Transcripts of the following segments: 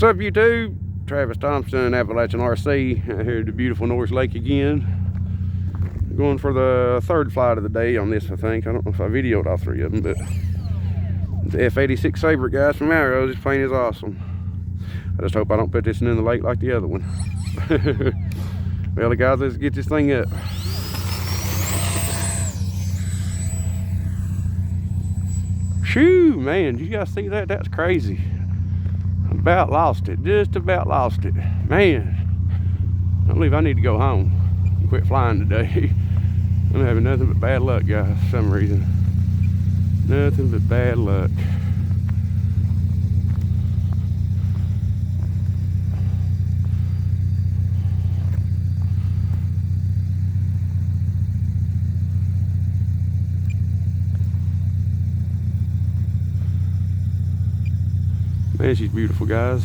What's up, YouTube? Travis Thompson, Appalachian RC, out here at the beautiful Norris Lake again. Going for the third flight of the day on this, I think. I don't know if I videoed all three of them, but the f86 favorite, guys, from Arrow. This plane is awesome. I just hope I don't put this in the lake like the other one. Well, guys, let's get this thing up. Shoo, man, you guys see that? That's crazy. About lost it, just about lost it. Man, I believe I need to go home and quit flying today. I'm having nothing but bad luck, guys, for some reason. Nothing but bad luck. Man, she's beautiful, guys.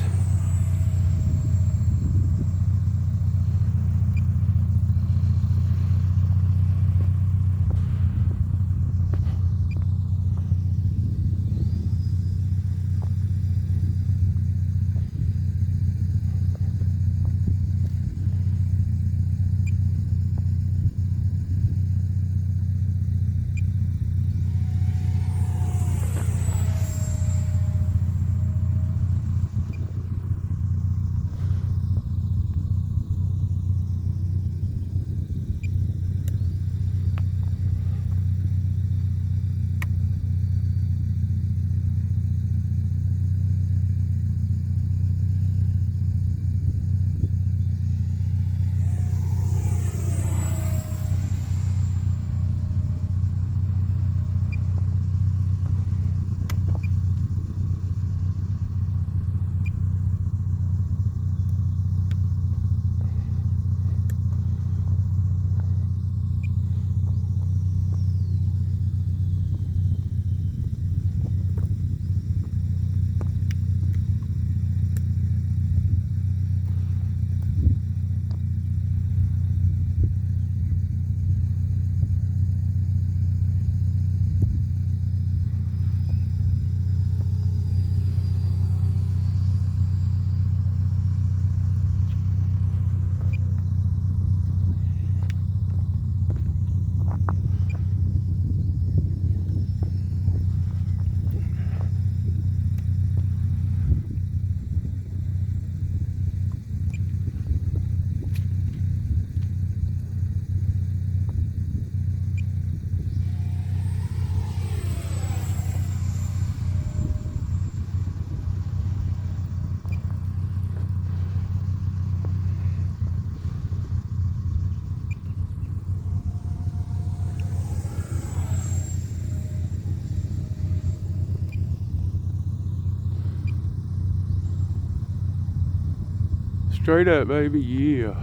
Straight up, baby, yeah.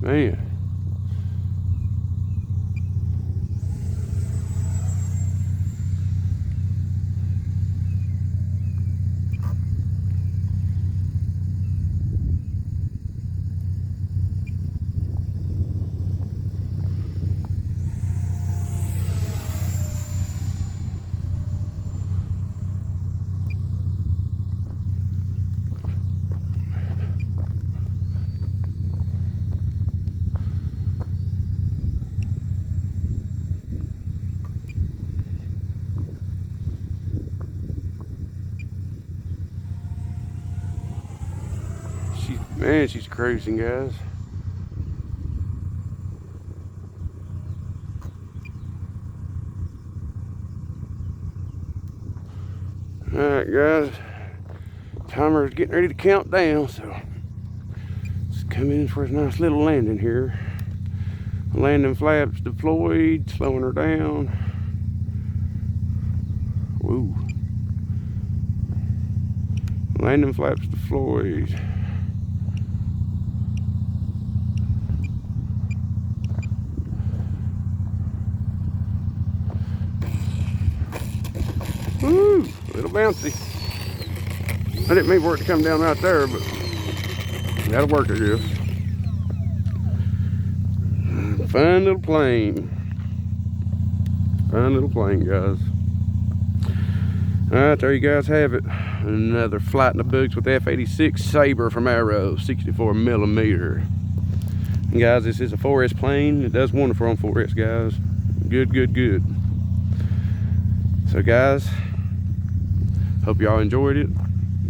Man. Man, she's cruising, guys. Alright, guys. Timer's getting ready to count down, so let's come in for a nice little landing here. Landing flaps deployed, slowing her down. Woo. Landing flaps deployed. Woo, a little bouncy. I didn't mean for it to come down right there, but that'll work, I guess. Fun little plane. Fun little plane, guys. All right, there you guys have it. Another flight in the books with the f86 Sabre from Arrow, 64mm. And guys, this is a 4S plane. It does wonderful on 4S, guys. Good, good, good. So guys, hope y'all enjoyed it.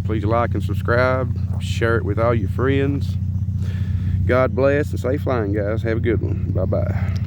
Please like and subscribe. Share it with all your friends. God bless and safe flying, guys. Have a good one. Bye-bye.